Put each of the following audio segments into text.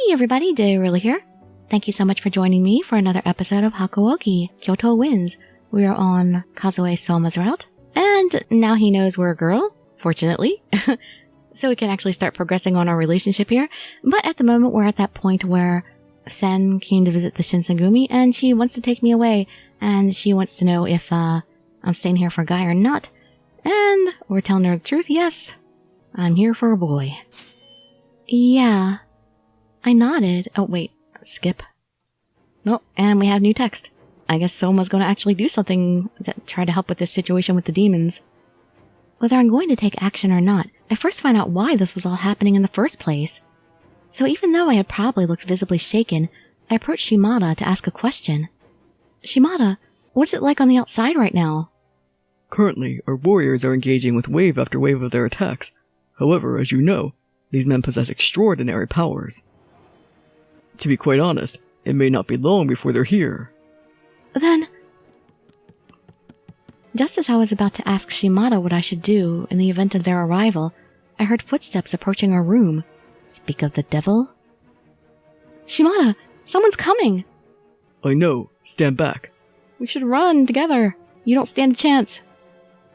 Hey everybody, Dirili here. Thank you so much for joining me for another episode of Hakuoki, Kyoto Wins. We are on Kazue Souma's route, and now he knows we're a girl, fortunately. So we can actually start progressing on our relationship here. But at the moment, we're at that point where Sen came to visit the Shinsengumi, and she wants to take me away, and she wants to know if I'm staying here for a guy or not. And we're telling her the truth, yes, I'm here for a boy. Yeah. I nodded. Oh, wait. Skip. Oh, and we have new text. I guess Souma's going to actually do something to try to help with this situation with the demons. Whether I'm going to take action or not, I first find out why this was all happening in the first place. So even though I had probably looked visibly shaken, I approached Shimada to ask a question. Shimada, what is it like on the outside right now? Currently, our warriors are engaging with wave after wave of their attacks. However, as you know, these men possess extraordinary powers. To be quite honest, it may not be long before they're here. Then, just as I was about to ask Shimada what I should do in the event of their arrival, I heard footsteps approaching our room. Speak of the devil? Shimada, someone's coming! I know. Stand back. We should run together. You don't stand a chance.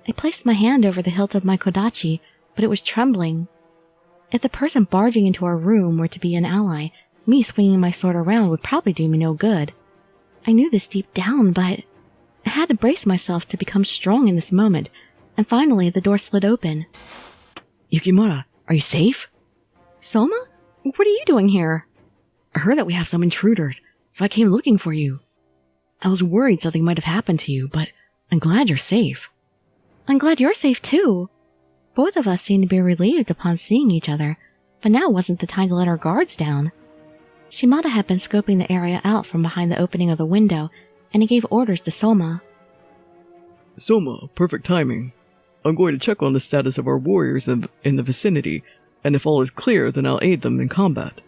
I placed my hand over the hilt of my kodachi, but it was trembling. If the person barging into our room were to be an ally, me swinging my sword around would probably do me no good. I knew this deep down, but I had to brace myself to become strong in this moment, and finally the door slid open. Yukimura, are you safe? Souma? What are you doing here? I heard that we have some intruders, so I came looking for you. I was worried something might have happened to you, but I'm glad you're safe. I'm glad you're safe too. Both of us seemed to be relieved upon seeing each other, but now wasn't the time to let our guards down. Shimada had been scoping the area out from behind the opening of the window, and he gave orders to Souma. Souma, perfect timing. I'm going to check on the status of our warriors in the vicinity, and if all is clear, then I'll aid them in combat.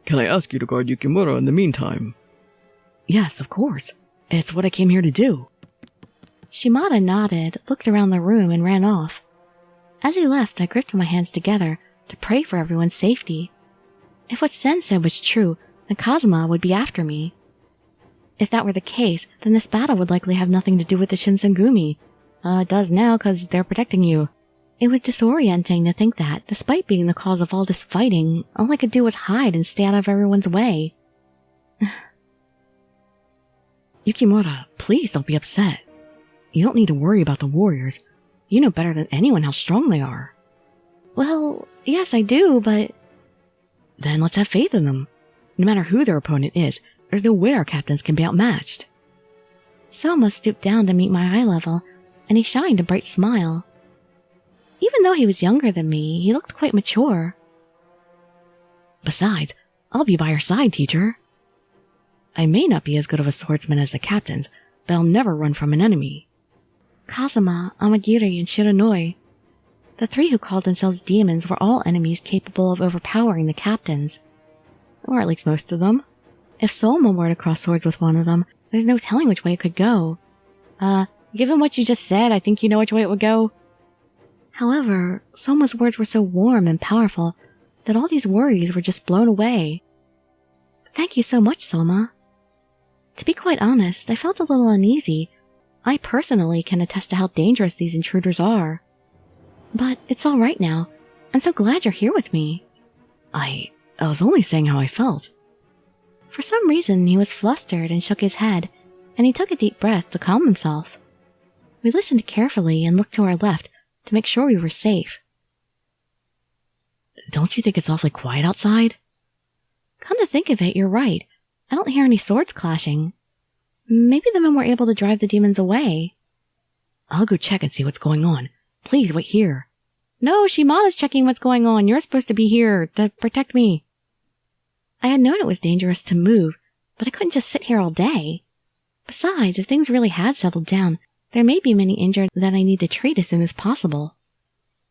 Can I ask you to guard Yukimura in the meantime? Yes, of course. It's what I came here to do. Shimada nodded, looked around the room, and ran off. As he left, I gripped my hands together to pray for everyone's safety. If what Sen said was true, then Kazuma would be after me. If that were the case, then this battle would likely have nothing to do with the Shinsengumi. It does now, because they're protecting you. It was disorienting to think that, despite being the cause of all this fighting, all I could do was hide and stay out of everyone's way. Yukimura, please don't be upset. You don't need to worry about the warriors. You know better than anyone how strong they are. Well, yes I do, but... Then let's have faith in them. No matter who their opponent is, there's no way our captains can be outmatched. Souma stooped down to meet my eye level, and he shined a bright smile. Even though he was younger than me, he looked quite mature. Besides, I'll be by your side, teacher. I may not be as good of a swordsman as the captains, but I'll never run from an enemy. Kazuma, Amagiri, and Shiranui. The three who called themselves demons were all enemies capable of overpowering the captains. Or at least most of them. If Souma were to cross swords with one of them, there's no telling which way it could go. Given what you just said, I think you know which way it would go. However, Souma's words were so warm and powerful that all these worries were just blown away. Thank you so much, Souma. To be quite honest, I felt a little uneasy. I personally can attest to how dangerous these intruders are. But it's all right now. I'm so glad you're here with me. I was only saying how I felt. For some reason, he was flustered and shook his head, and he took a deep breath to calm himself. We listened carefully and looked to our left to make sure we were safe. Don't you think it's awfully quiet outside? Come to think of it, you're right. I don't hear any swords clashing. Maybe the men were able to drive the demons away. I'll go check and see what's going on. Please wait here. No, Shimada's checking what's going on. You're supposed to be here to protect me. I had known it was dangerous to move, but I couldn't just sit here all day. Besides, if things really had settled down, there may be many injured that I need to treat as soon as possible.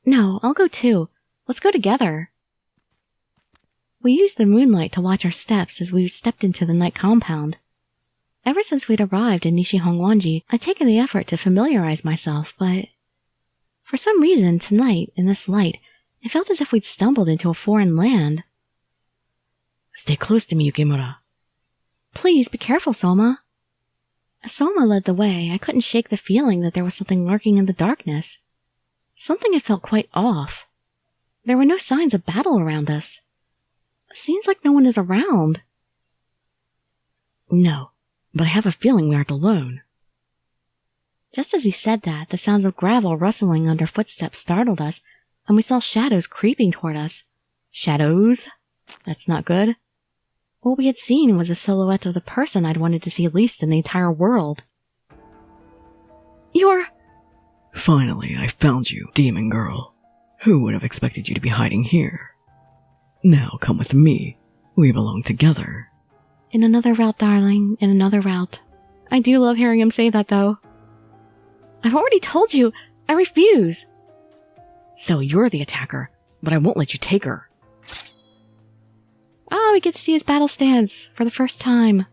No, I'll go too. Let's go together. We used the moonlight to watch our steps as we stepped into the night compound. Ever since we'd arrived in Nishihonwanji, I'd taken the effort to familiarize myself, but for some reason tonight, in this light, it felt as if we'd stumbled into a foreign land. Stay close to me, Yukimura. Please be careful, Soma. As Soma led the way, I couldn't shake the feeling that there was something lurking in the darkness. Something had felt quite off. There were no signs of battle around us. It seems like no one is around. No, but I have a feeling we aren't alone. Just as he said that, the sounds of gravel rustling under footsteps startled us, and we saw shadows creeping toward us. Shadows? That's not good. What we had seen was a silhouette of the person I'd wanted to see least in the entire world. You're... Finally, I found you, demon girl. Who would have expected you to be hiding here? Now come with me. We belong together. In another route, darling, in another route. I do love hearing him say that, though. I've already told you, I refuse. So you're the attacker, but I won't let you take her. Ah, we get to see his battle stance for the first time.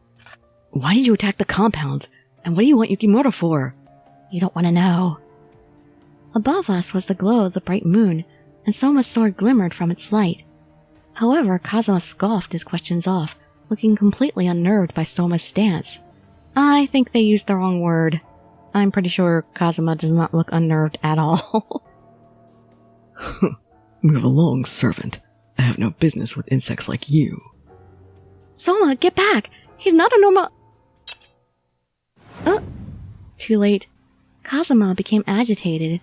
Why did you attack the compounds? And what do you want Yukimura for? You don't want to know. Above us was the glow of the bright moon, and Soma's sword glimmered from its light. However, Kazuma scoffed his questions off, looking completely unnerved by Soma's stance. I think they used the wrong word. I'm pretty sure Kazuma does not look unnerved at all. Move along, servant. I have no business with insects like you. Soma, get back! He's not a normal... Too late. Kazuma became agitated,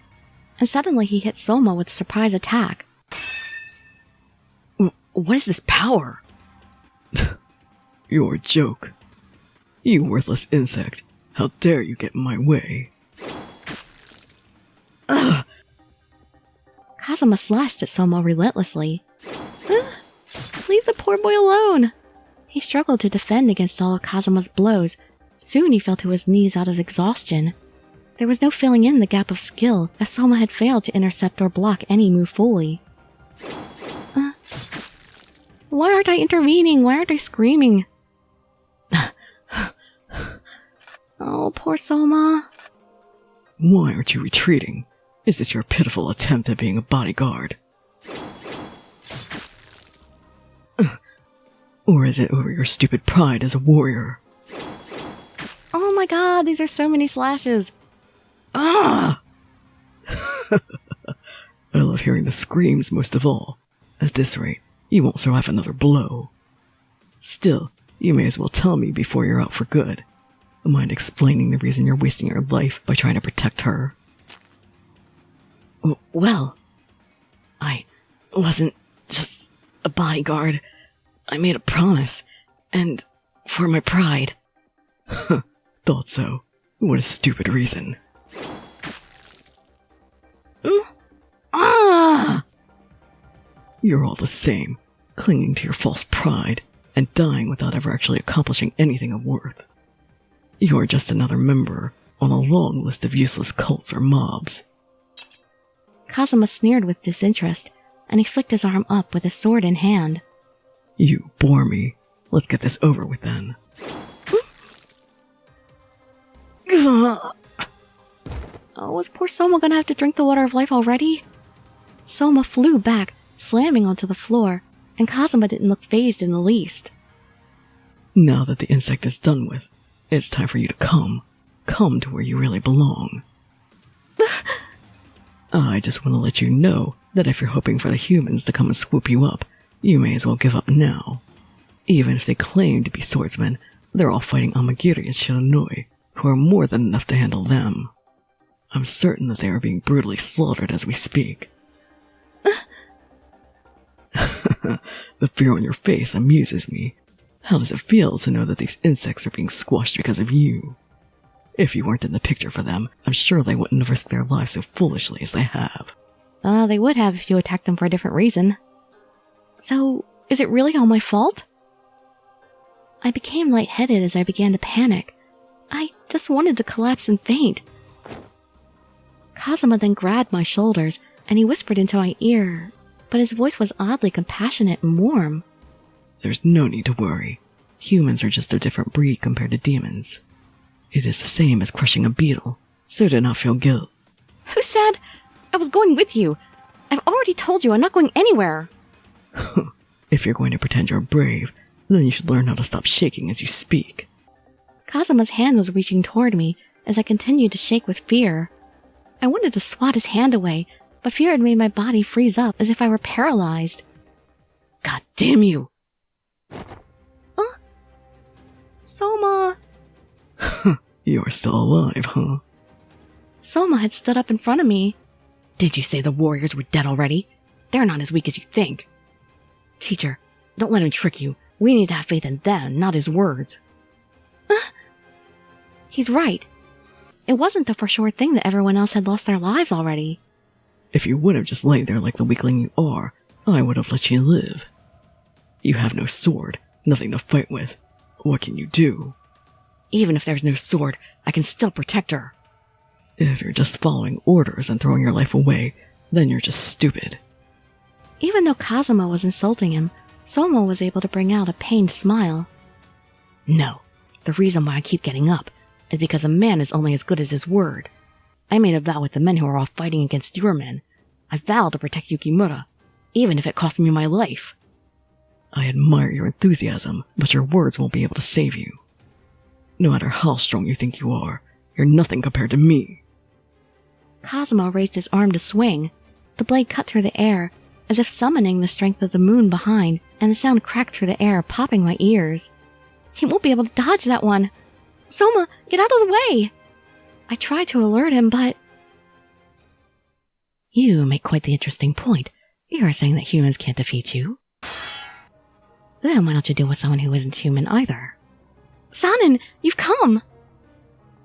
and suddenly he hit Soma with a surprise attack. What is this power? You're a joke. You worthless insect. How dare you get in my way? Ugh! Kazuma slashed at Soma relentlessly. Leave the poor boy alone! He struggled to defend against all of Kazuma's blows. Soon he fell to his knees out of exhaustion. There was no filling in the gap of skill, as Soma had failed to intercept or block any move fully. Why aren't I intervening? Why aren't I screaming? Oh, poor Soma. Why aren't you retreating? Is this your pitiful attempt at being a bodyguard? Or is it over your stupid pride as a warrior? Oh my god, these are so many slashes. Ah! I love hearing the screams most of all. At this rate, you won't survive another blow. Still, you may as well tell me before you're out for good. Mind explaining the reason you're wasting your life by trying to protect her? Well, I wasn't just a bodyguard. I made a promise, and for my pride. Thought so. What a stupid reason. You're all the same, clinging to your false pride, and dying without ever actually accomplishing anything of worth. You're just another member on a long list of useless cults or mobs. Kazuma sneered with disinterest, and he flicked his arm up with his sword in hand. You bore me. Let's get this over with then. Oh, was poor Soma gonna have to drink the water of life already? Soma flew back, slamming onto the floor, and Kazuma didn't look fazed in the least. Now that the insect is done with, it's time for you to come. Come to where you really belong. I just want to let you know that if you're hoping for the humans to come and swoop you up, you may as well give up now. Even if they claim to be swordsmen, they're all fighting Amagiri and Shiranui, who are more than enough to handle them. I'm certain that they are being brutally slaughtered as we speak. The fear on your face amuses me. How does it feel to know that these insects are being squashed because of you? If you weren't in the picture for them, I'm sure they wouldn't have risked their lives so foolishly as they have. They would have if you attacked them for a different reason. So, is it really all my fault? I became lightheaded as I began to panic. I just wanted to collapse and faint. Kazuma then grabbed my shoulders, and he whispered into my ear, but his voice was oddly compassionate and warm. There's no need to worry. Humans are just a different breed compared to demons. It is the same as crushing a beetle, so do not feel guilt. Who said I was going with you? I've already told you I'm not going anywhere. If you're going to pretend you're brave, Then you should learn how to stop shaking as you speak. Kazuma's hand was reaching toward me as I continued to shake with fear. I wanted to swat his hand away, but fear had made my body freeze up as if I were paralyzed. God damn you! Souma! You are still alive, huh? Souma had stood up in front of me. Did you say the warriors were dead already? They're not as weak as you think. Teacher, don't let him trick you. We need to have faith in them, not his words. He's right. It wasn't the for sure thing that everyone else had lost their lives already. If you would have just laid there like the weakling you are, I would have let you live. You have no sword, nothing to fight with. What can you do? Even if there's no sword, I can still protect her. If you're just following orders and throwing your life away, then you're just stupid. Even though Kazuma was insulting him, Souma was able to bring out a pained smile. No, the reason why I keep getting up is because a man is only as good as his word. I made a vow with the men who are all fighting against your men. I vowed to protect Yukimura, even if it cost me my life. I admire your enthusiasm, but your words won't be able to save you. No matter how strong you think you are, you're nothing compared to me. Kazuma raised his arm to swing. The blade cut through the air, as if summoning the strength of the moon behind, and the sound cracked through the air, popping my ears. He won't be able to dodge that one. Souma, get out of the way! I tried to alert him, but... You make quite the interesting point. You are saying that humans can't defeat you. Then why don't you deal with someone who isn't human either? Sanin, you've come!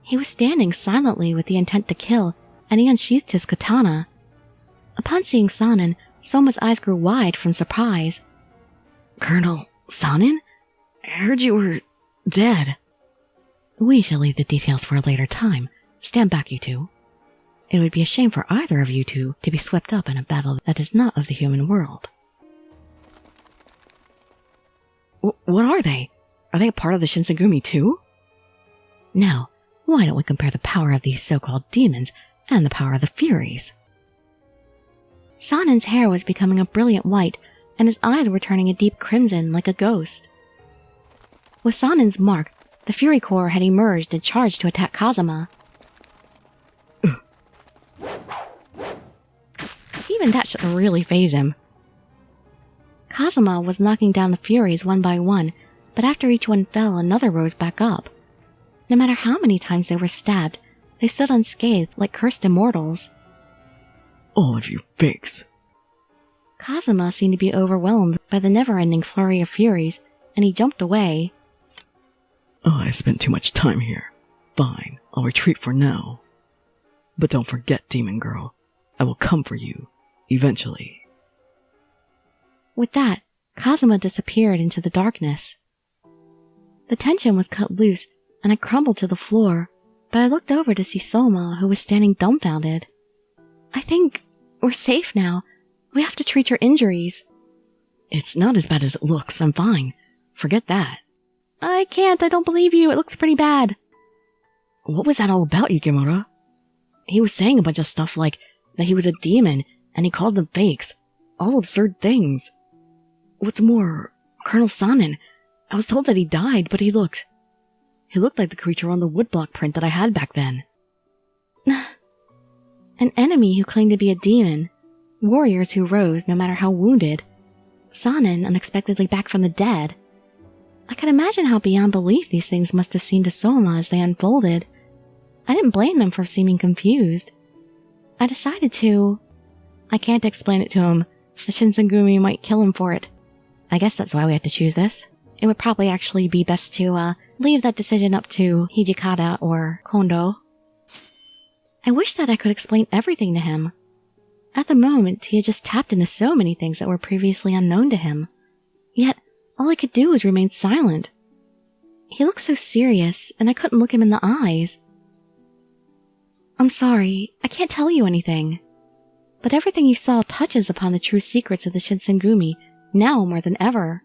He was standing silently with the intent to kill, and he unsheathed his katana. Upon seeing Sanin, Souma's eyes grew wide from surprise. Colonel Sanin? I heard you were dead. We shall leave the details for a later time. Stand back, you two. It would be a shame for either of you two to be swept up in a battle that is not of the human world. What are they? Are they a part of the Shinsengumi too? Now, why don't we compare the power of these so-called demons and the power of the Furies? Sanin's hair was becoming a brilliant white, and his eyes were turning a deep crimson like a ghost. With Sanin's mark, the Fury Corps had emerged and charged to attack Kazuma. Even that shouldn't really faze him. Kazuma was knocking down the Furies one by one, but after each one fell, another rose back up. No matter how many times they were stabbed, they stood unscathed like cursed immortals. All of you fakes. Kazuma seemed to be overwhelmed by the never-ending flurry of Furies, and he jumped away. I spent too much time here. Fine, I'll retreat for now. But don't forget, Demon Girl. I will come for you, eventually. With that, Kazuma disappeared into the darkness. The tension was cut loose, and I crumbled to the floor, but I looked over to see Souma, who was standing dumbfounded. I think we're safe now. We have to treat your injuries. It's not as bad as it looks. I'm fine. Forget that. I can't. I don't believe you. It looks pretty bad. What was that all about, Yukimura? He was saying a bunch of stuff like that he was a demon, and he called them fakes. All absurd things. What's more, Colonel Sanin, I was told that he died, but he looked like the creature on the woodblock print that I had back then. An enemy who claimed to be a demon. Warriors who rose no matter how wounded. Sanin unexpectedly back from the dead. I could imagine how beyond belief these things must have seemed to Souma as they unfolded. I didn't blame him for seeming confused. I decided to... I can't explain it to him. The Shinsengumi might kill him for it. I guess that's why we have to choose this. It would probably actually be best to, leave that decision up to Hijikata or Kondo. I wish that I could explain everything to him. At the moment, he had just tapped into so many things that were previously unknown to him. Yet, all I could do was remain silent. He looked so serious, and I couldn't look him in the eyes. I'm sorry, I can't tell you anything. But everything you saw touches upon the true secrets of the Shinsengumi, now more than ever.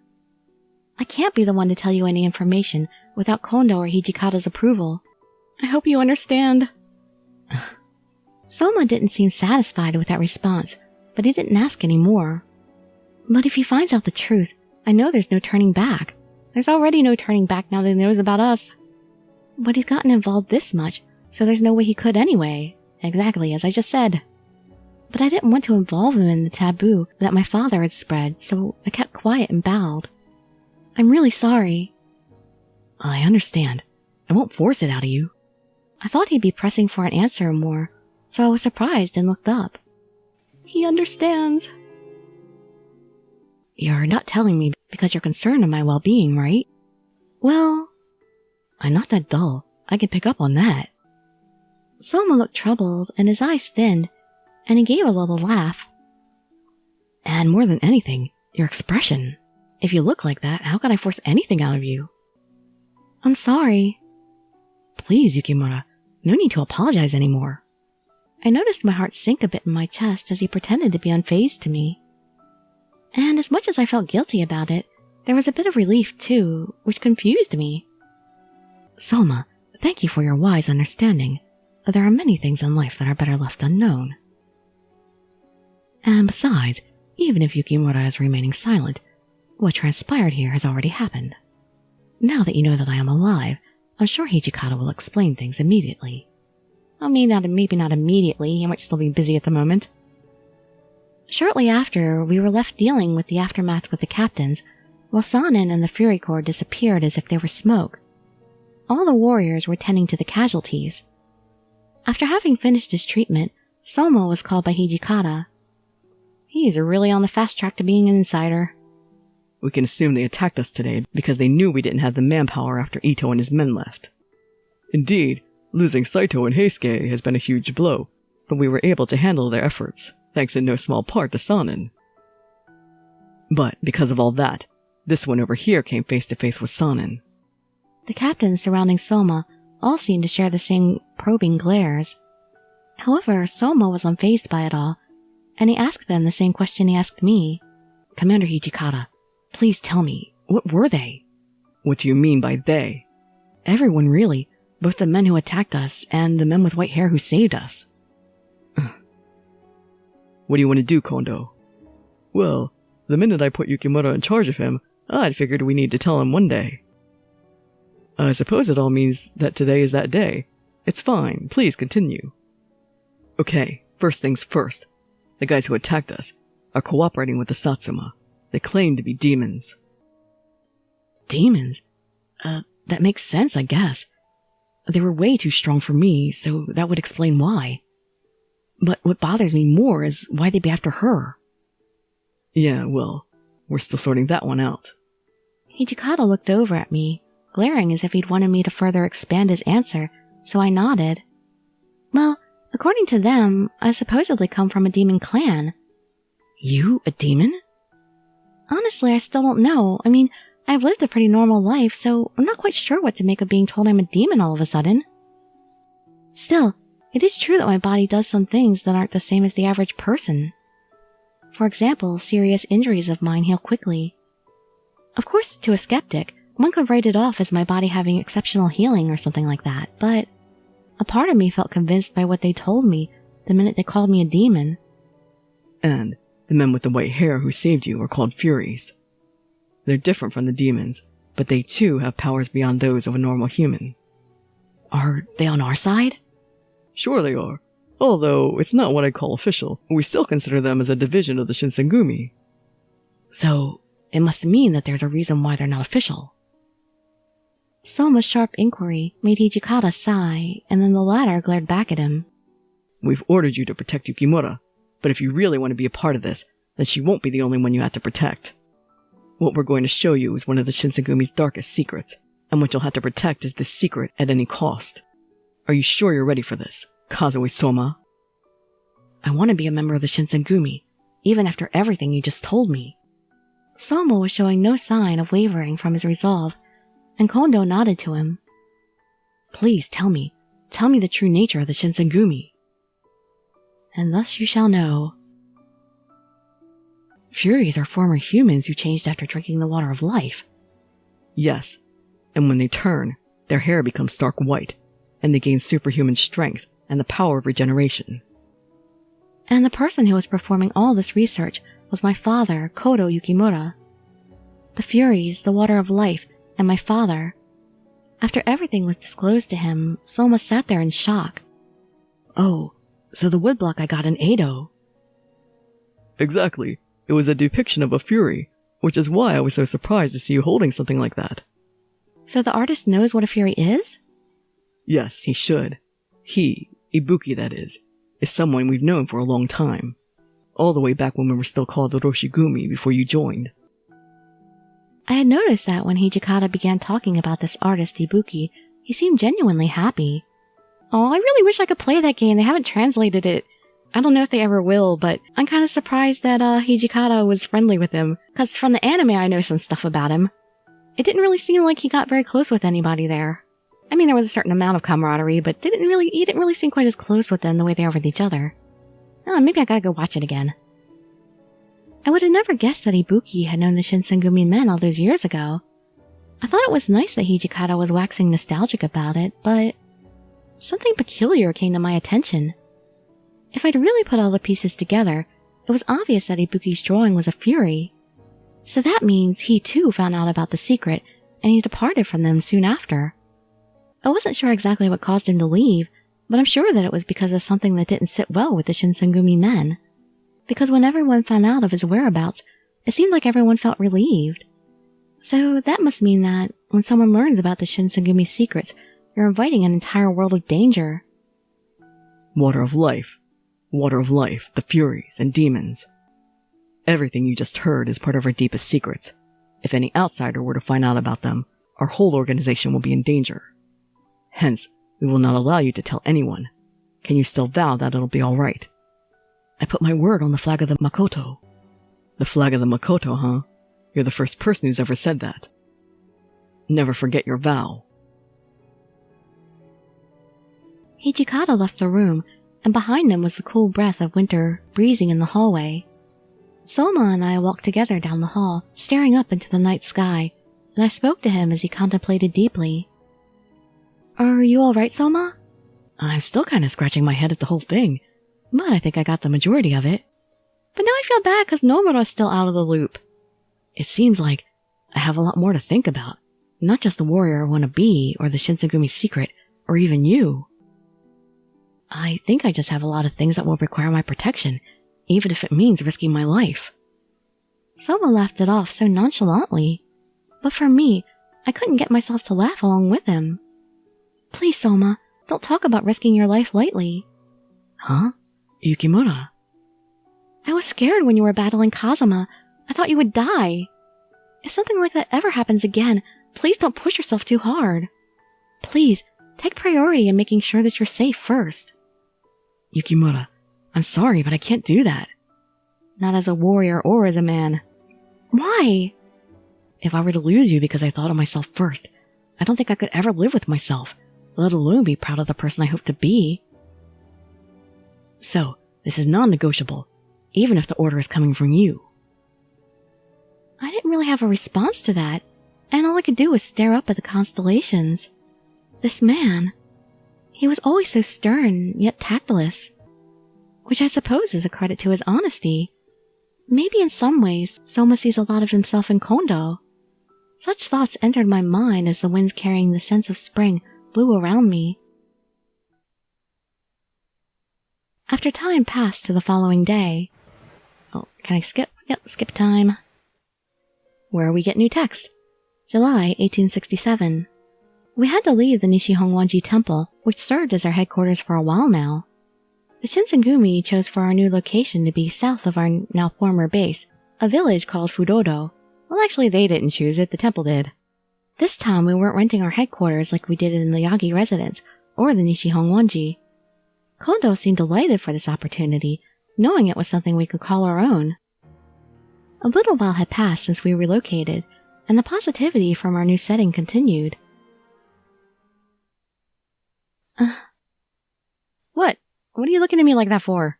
I can't be the one to tell you any information without Kondo or Hijikata's approval. I hope you understand. Souma didn't seem satisfied with that response, but he didn't ask any more. But if he finds out the truth, I know there's no turning back. There's already no turning back now that he knows about us. But he's gotten involved this much, so there's no way he could anyway. Exactly as I just said. But I didn't want to involve him in the taboo that my father had spread, so I kept quiet and bowed. I'm really sorry. I understand. I won't force it out of you. I thought he'd be pressing for an answer more, so I was surprised and looked up. He understands. You're not telling me because you're concerned of my well-being, right? Well, I'm not that dull. I can pick up on that. Souma looked troubled and his eyes thinned, and he gave a little laugh. And more than anything, your expression. If you look like that, how can I force anything out of you? I'm sorry. Please, Yukimura, no need to apologize anymore. I noticed my heart sink a bit in my chest as he pretended to be unfazed to me. And as much as I felt guilty about it, there was a bit of relief too, which confused me. Souma, thank you for your wise understanding. There are many things in life that are better left unknown. And besides, even if Yukimura is remaining silent, what transpired here has already happened. Now that you know that I am alive, I'm sure Hijikata will explain things immediately. I mean, maybe not immediately, he might still be busy at the moment. Shortly after, we were left dealing with the aftermath with the captains, while Sanin and the Fury Corps disappeared as if they were smoke. All the warriors were tending to the casualties. After having finished his treatment, Souma was called by Hijikata. He's really on the fast track to being an insider. We can assume they attacked us today because they knew we didn't have the manpower after Ito and his men left. Indeed, losing Saito and Heisuke has been a huge blow, but we were able to handle their efforts, thanks in no small part to Sanin. But because of all that, this one over here came face to face with Sanin. The captains surrounding Souma all seemed to share the same probing glares. However, Souma was unfazed by it all, and he asked them the same question he asked me. Commander Hijikata, please tell me, what were they? What do you mean by they? Everyone, really. Both the men who attacked us and the men with white hair who saved us. What do you want to do, Kondo? Well, the minute I put Yukimura in charge of him, I'd figured we need to tell him one day. I suppose it all means that today is that day. It's fine, please continue. Okay, first things first. The guys who attacked us are cooperating with the Satsuma. They claim to be demons. Demons? That makes sense, I guess. They were way too strong for me, so that would explain why. But what bothers me more is why they'd be after her. Yeah, well, we're still sorting that one out. Hijikata looked over at me, glaring as if he'd wanted me to further expand his answer, so I nodded. Well, according to them, I supposedly come from a demon clan. You, a demon? Honestly, I still don't know. I mean, I've lived a pretty normal life, so I'm not quite sure what to make of being told I'm a demon all of a sudden. Still, it is true that my body does some things that aren't the same as the average person. For example, serious injuries of mine heal quickly. Of course, to a skeptic, one could write it off as my body having exceptional healing or something like that, but a part of me felt convinced by what they told me the minute they called me a demon. And the men with the white hair who saved you are called Furies. They're different from the demons, but they too have powers beyond those of a normal human. Are they on our side? Sure they are. Although it's not what I call official, we still consider them as a division of the Shinsengumi. So, it must mean that there's a reason why they're not official. Souma's sharp inquiry made Hijikata sigh, and then the latter glared back at him. We've ordered you to protect Yukimura, but if you really want to be a part of this, then she won't be the only one you have to protect. What we're going to show you is one of the Shinsengumi's darkest secrets, and what you'll have to protect is this secret at any cost. Are you sure you're ready for this, Kazue Souma? I want to be a member of the Shinsengumi, even after everything you just told me. Souma was showing no sign of wavering from his resolve, and Kondo nodded to him. Please tell me the true nature of the Shinsengumi. And thus you shall know. Furies are former humans who changed after drinking the water of life. Yes, and when they turn, their hair becomes stark white, and they gain superhuman strength and the power of regeneration. And the person who was performing all this research was my father, Kodo Yukimura. The Furies, the water of life, and my father. After everything was disclosed to him, Souma sat there in shock. Oh, so the woodblock I got in Edo. Exactly. It was a depiction of a fury, which is why I was so surprised to see you holding something like that. So the artist knows what a fury is? Yes, he should. He, Ibuki that is someone we've known for a long time. All the way back when we were still called the Roshigumi before you joined. I had noticed that when Hijikata began talking about this artist, Ibuki, he seemed genuinely happy. Oh, I really wish I could play that game. They haven't translated it. I don't know if they ever will, but I'm kind of surprised that Hijikata was friendly with him. Because from the anime, I know some stuff about him. It didn't really seem like he got very close with anybody there. I mean, there was a certain amount of camaraderie, but he didn't really seem quite as close with them the way they are with each other. Oh, maybe I gotta go watch it again. I would have never guessed that Ibuki had known the Shinsengumi men all those years ago. I thought it was nice that Hijikata was waxing nostalgic about it, but something peculiar came to my attention. If I'd really put all the pieces together, it was obvious that Ibuki's drawing was a fury. So that means he too found out about the secret, and he departed from them soon after. I wasn't sure exactly what caused him to leave, but I'm sure that it was because of something that didn't sit well with the Shinsengumi men. Because when everyone found out of his whereabouts, it seemed like everyone felt relieved. So that must mean that when someone learns about the Shinsengumi secrets, you're inviting an entire world of danger. Water of life, the furies and demons. Everything you just heard is part of our deepest secrets. If any outsider were to find out about them, our whole organization will be in danger. Hence, we will not allow you to tell anyone. Can you still vow that it'll be all right? I put my word on the flag of the Makoto. The flag of the Makoto, huh? You're the first person who's ever said that. Never forget your vow. Hijikata left the room, and behind him was the cool breath of winter breezing in the hallway. Souma and I walked together down the hall, staring up into the night sky, and I spoke to him as he contemplated deeply. Are you all right, Souma? I'm still kind of scratching my head at the whole thing, but I think I got the majority of it. But now I feel bad because Nomura's still out of the loop. It seems like I have a lot more to think about, not just the warrior I want to be, or the Shinsengumi secret, or even you. I think I just have a lot of things that will require my protection, even if it means risking my life. Souma laughed it off so nonchalantly. But for me, I couldn't get myself to laugh along with him. Please, Souma, don't talk about risking your life lightly. Huh? Yukimura? I was scared when you were battling Kazuma. I thought you would die. If something like that ever happens again, please don't push yourself too hard. Please, take priority in making sure that you're safe first. Yukimura, I'm sorry, but I can't do that. Not as a warrior or as a man. Why? If I were to lose you because I thought of myself first, I don't think I could ever live with myself, let alone be proud of the person I hope to be. So, this is non-negotiable, even if the order is coming from you. I didn't really have a response to that, and all I could do was stare up at the constellations. This man, he was always so stern, yet tactless, which I suppose is a credit to his honesty. Maybe in some ways, Souma sees a lot of himself in Kondo. Such thoughts entered my mind as the winds carrying the sense of spring blew around me. After time passed to the following day. Oh, can I skip? Yep, skip time. Where we get new text. July 1867. We had to leave the Nishihonwanji Temple, which served as our headquarters for a while now. The Shinsengumi chose for our new location to be south of our now former base, a village called Fudodo. Well, actually, they didn't choose it, the temple did. This time, we weren't renting our headquarters like we did in the Yagi residence, or the Nishihonwanji. Kondo seemed delighted for this opportunity, knowing it was something we could call our own. A little while had passed since we relocated, and the positivity from our new setting continued. What? What are you looking at me like that for?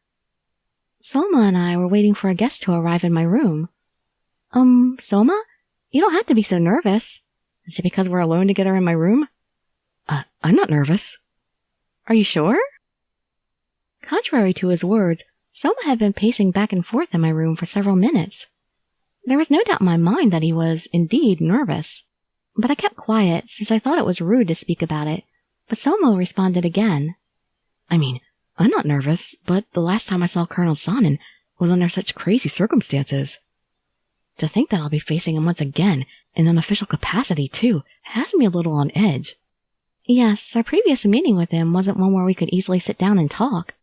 Souma and I were waiting for a guest to arrive in my room. Souma? You don't have to be so nervous. Is it because we're alone together in my room? I'm not nervous. Are you sure? Contrary to his words, Souma had been pacing back and forth in my room for several minutes. There was no doubt in my mind that he was, indeed, nervous. But I kept quiet since I thought it was rude to speak about it. But Somo responded again. I mean, I'm not nervous, but the last time I saw Colonel Sanin was under such crazy circumstances. To think that I'll be facing him once again, in an official capacity too, has me a little on edge. Yes, our previous meeting with him wasn't one where we could easily sit down and talk.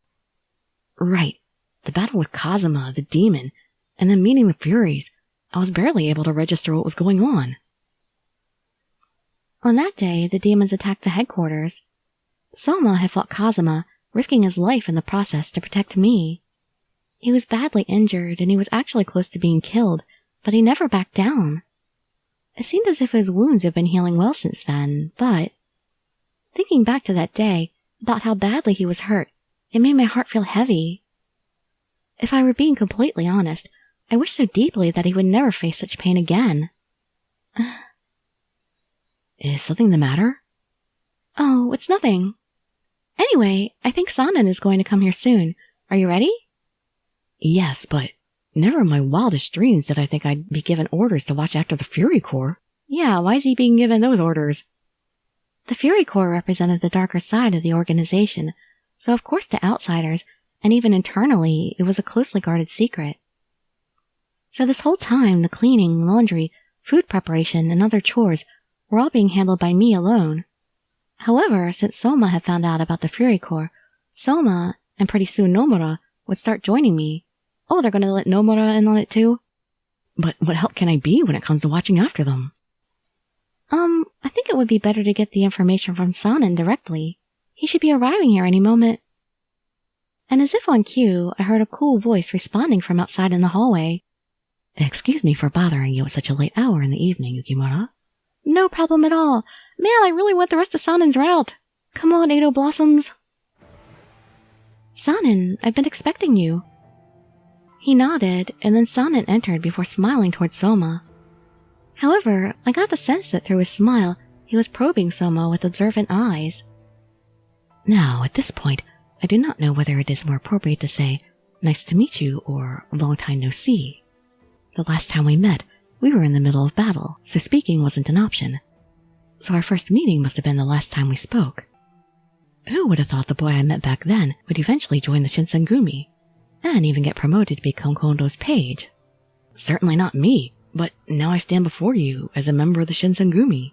Right. The battle with Kazuma, the demon, and then meeting the Furies. I was barely able to register what was going on. On that day, the demons attacked the headquarters. Soma had fought Kazuma, risking his life in the process to protect me. He was badly injured, and he was actually close to being killed, but he never backed down. It seemed as if his wounds had been healing well since then, but thinking back to that day, about how badly he was hurt, it made my heart feel heavy. If I were being completely honest, I wished so deeply that he would never face such pain again. Is something the matter? Oh, it's nothing. Anyway, I think Sanin is going to come here soon. Are you ready? Yes, but never in my wildest dreams did I think I'd be given orders to watch after the Fury Corps. Yeah, why is he being given those orders? The Fury Corps represented the darker side of the organization, so of course to outsiders, and even internally, it was a closely guarded secret. So this whole time, the cleaning, laundry, food preparation, and other chores were all being handled by me alone. However, since Soma had found out about the Fury Corps, Soma, and pretty soon Nomura, would start joining me. Oh, they're going to let Nomura in on it too? But what help can I be when it comes to watching after them? I think it would be better to get the information from Sanin directly. He should be arriving here any moment. And as if on cue, I heard a cool voice responding from outside in the hallway. Excuse me for bothering you at such a late hour in the evening, Yukimura. No problem at all. Man, I really want the rest of Sanin's route. Come on, Edo Blossoms. Sanin, I've been expecting you. He nodded, and then Sanin entered before smiling towards Soma. However, I got the sense that through his smile, he was probing Soma with observant eyes. Now, at this point, I do not know whether it is more appropriate to say, nice to meet you, or long time no see. The last time we met, we were in the middle of battle, so speaking wasn't an option. So our first meeting must have been the last time we spoke. Who would have thought the boy I met back then would eventually join the Shinsengumi, and even get promoted to become Kondo's page? Certainly not me, but now I stand before you as a member of the Shinsengumi.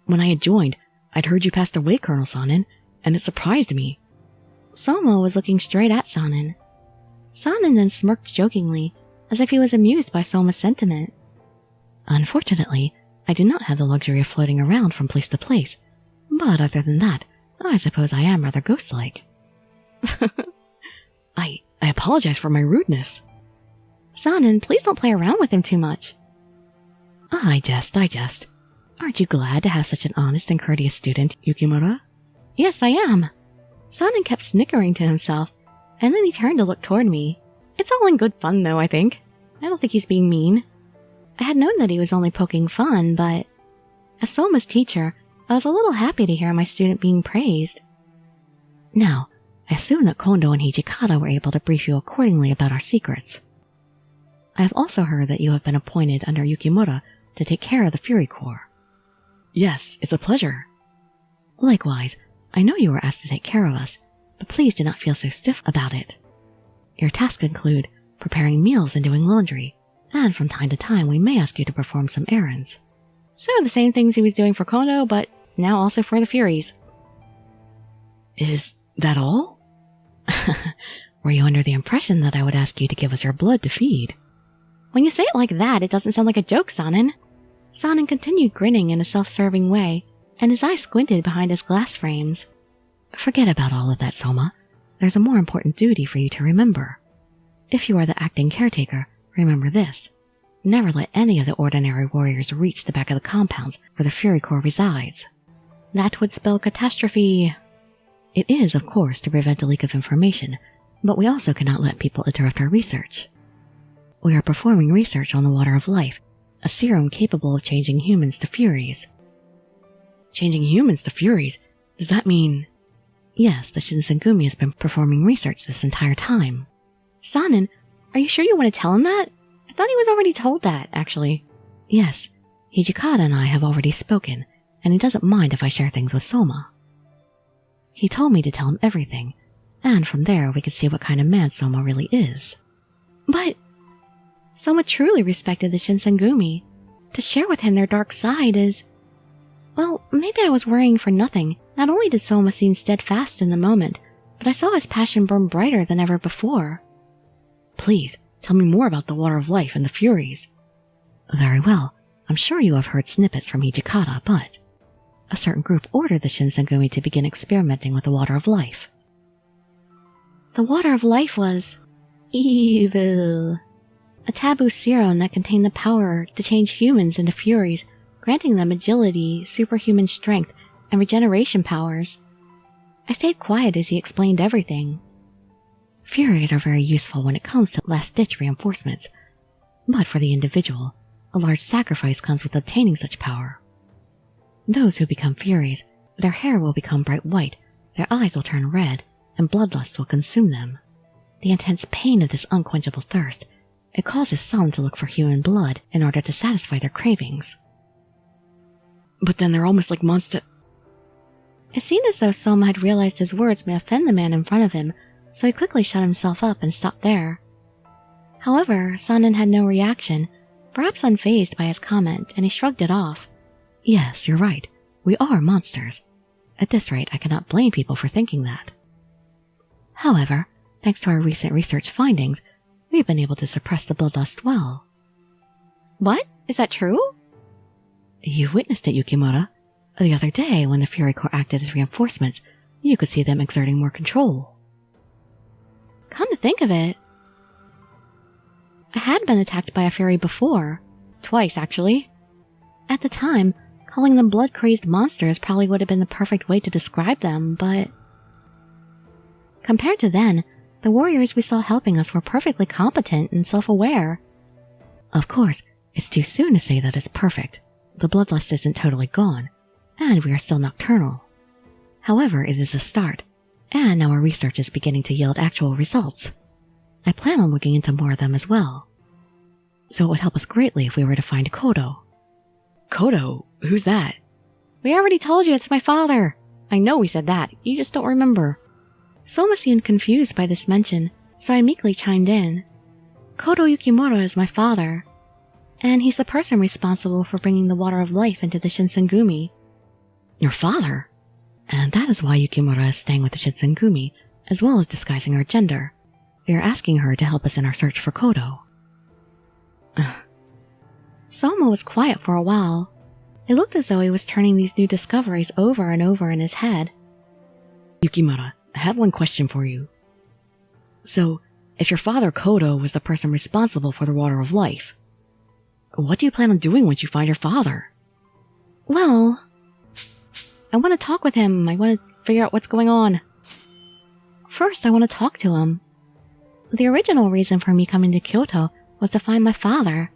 When I had joined, I'd heard you passed away, Colonel Sanin, and it surprised me. Soma was looking straight at Sanin. Sanin then smirked jokingly, as if he was amused by Soma's sentiment. Unfortunately, I do not have the luxury of floating around from place to place, but other than that, I suppose I am rather ghost-like. I apologize for my rudeness. Sanin, please don't play around with him too much. I jest. Aren't you glad to have such an honest and courteous student, Yukimura? Yes, I am. Sanin kept snickering to himself, and then he turned to look toward me. It's all in good fun, though, I think. I don't think he's being mean. I had known that he was only poking fun, but as Soma's teacher, I was a little happy to hear my student being praised. Now, I assume that Kondo and Hijikata were able to brief you accordingly about our secrets. I have also heard that you have been appointed under Yukimura to take care of the Fury Corps. Yes, it's a pleasure. Likewise, I know you were asked to take care of us, but please do not feel so stiff about it. Your tasks include preparing meals and doing laundry, and from time to time we may ask you to perform some errands. So the same things he was doing for Kondo, but now also for the Furies. Is that all? Were you under the impression that I would ask you to give us your blood to feed? When you say it like that, it doesn't sound like a joke, Sanin. Sanin continued grinning in a self-serving way, and his eyes squinted behind his glass frames. Forget about all of that, Soma. There's a more important duty for you to remember. If you are the acting caretaker, remember this. Never let any of the ordinary warriors reach the back of the compounds where the Fury Corps resides. That would spell catastrophe. It is, of course, to prevent a leak of information, but we also cannot let people interrupt our research. We are performing research on the Water of Life, a serum capable of changing humans to Furies. Changing humans to Furies? Does that mean... Yes, the Shinsengumi has been performing research this entire time. Sanin, are you sure you want to tell him that? I thought he was already told that, actually. Yes, Hijikata and I have already spoken, and he doesn't mind if I share things with Soma. He told me to tell him everything, and from there we could see what kind of man Soma really is. But Soma truly respected the Shinsengumi. To share with him their dark side is... Well, maybe I was worrying for nothing. Not only did Soma seem steadfast in the moment, but I saw his passion burn brighter than ever before. Please, tell me more about the Water of Life and the Furies. Very well. I'm sure you have heard snippets from Hijikata, but... A certain group ordered the Shinsengumi to begin experimenting with the Water of Life. The Water of Life was... evil. A taboo serum that contained the power to change humans into Furies, granting them agility, superhuman strength, and regeneration powers. I stayed quiet as he explained everything. Furies are very useful when it comes to last-ditch reinforcements, but for the individual, a large sacrifice comes with obtaining such power. Those who become Furies, their hair will become bright white, their eyes will turn red, and bloodlust will consume them. The intense pain of this unquenchable thirst, it causes some to look for human blood in order to satisfy their cravings. But then they're almost like monster... It seemed as though Soma had realized his words may offend the man in front of him, so he quickly shut himself up and stopped there. However, Sanin had no reaction, perhaps unfazed by his comment, and he shrugged it off. Yes, you're right. We are monsters. At this rate, I cannot blame people for thinking that. However, thanks to our recent research findings, we've been able to suppress the bloodlust well. What? Is that true? You witnessed it, Yukimura. The other day, when the Fury Corps acted as reinforcements, you could see them exerting more control. Come to think of it, I had been attacked by a Fury before. Twice, actually. At the time, calling them blood-crazed monsters probably would have been the perfect way to describe them, but... Compared to then, the warriors we saw helping us were perfectly competent and self-aware. Of course, it's too soon to say that it's perfect. The bloodlust isn't totally gone, and we are still nocturnal. However, it is a start, and now our research is beginning to yield actual results. I plan on looking into more of them as well. So it would help us greatly if we were to find Kodo. Kodo? Who's that? We already told you it's my father. I know we said that, you just don't remember. Soma seemed confused by this mention, so I meekly chimed in. Kodo Yukimura is my father, and he's the person responsible for bringing the Water of Life into the Shinsengumi. Your father? And that is why Yukimura is staying with the Shinsengumi, as well as disguising her gender. We are asking her to help us in our search for Kodo. Soma was quiet for a while. It looked as though he was turning these new discoveries over and over in his head. Yukimura, I have one question for you. So, if your father Kodo was the person responsible for the Water of Life, what do you plan on doing once you find your father? Well, I want to talk with him. I want to figure out what's going on. First, I want to talk to him. The original reason for me coming to Kyoto was to find my father.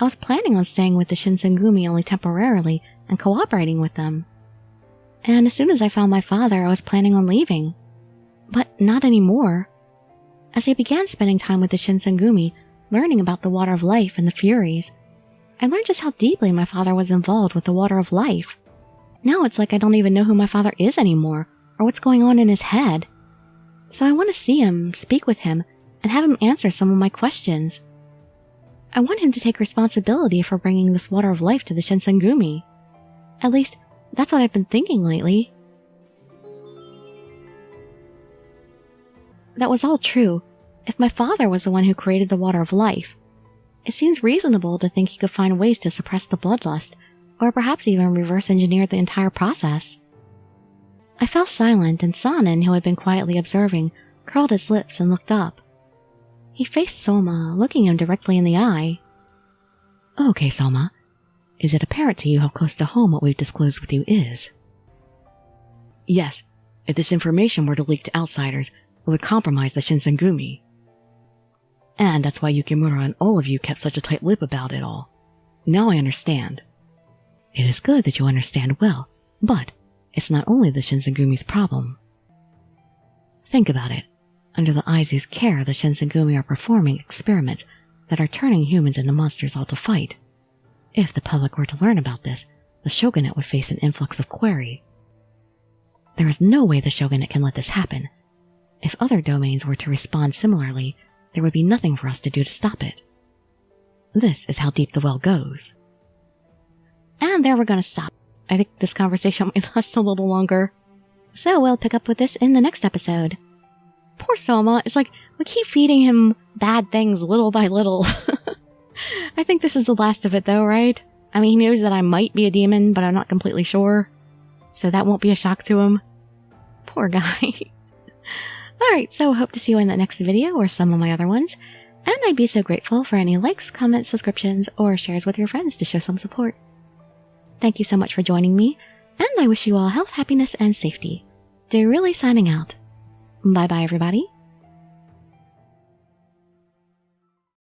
I was planning on staying with the Shinsengumi only temporarily and cooperating with them. And as soon as I found my father, I was planning on leaving. But not anymore. As I began spending time with the Shinsengumi, learning about the Water of Life and the Furies, I learned just how deeply my father was involved with the Water of Life. Now it's like I don't even know who my father is anymore, or what's going on in his head. So I want to see him, speak with him, and have him answer some of my questions. I want him to take responsibility for bringing this Water of Life to the Shinsengumi. At least, that's what I've been thinking lately. That was all true. If my father was the one who created the Water of Life, it seems reasonable to think he could find ways to suppress the bloodlust, or perhaps even reverse engineer the entire process. I fell silent, and Sanin, who had been quietly observing, curled his lips and looked up. He faced Soma, looking him directly in the eye. Okay, Soma. Is it apparent to you how close to home what we've disclosed with you is? Yes. If this information were to leak to outsiders, it would compromise the Shinsengumi. And that's why Yukimura and all of you kept such a tight lip about it all. Now I understand. It is good that you understand well, but it's not only the Shinsengumi's problem. Think about it. Under the Aizu's care, the Shinsengumi are performing experiments that are turning humans into monsters all to fight. If the public were to learn about this, the shogunate would face an influx of query. There is no way the shogunate can let this happen. If other domains were to respond similarly, there would be nothing for us to do to stop it. This is how deep the well goes. And there we're going to stop. I think this conversation might last a little longer. So we'll pick up with this in the next episode. Poor Soma. It's like we keep feeding him bad things little by little. I think this is the last of it though, right? I mean, he knows that I might be a demon, but I'm not completely sure. So that won't be a shock to him. Poor guy. Alright, so hope to see you in the next video or some of my other ones. And I'd be so grateful for any likes, comments, subscriptions, or shares with your friends to show some support. Thank you so much for joining me, and I wish you all health, happiness, and safety. Dirili signing out. Bye bye everybody.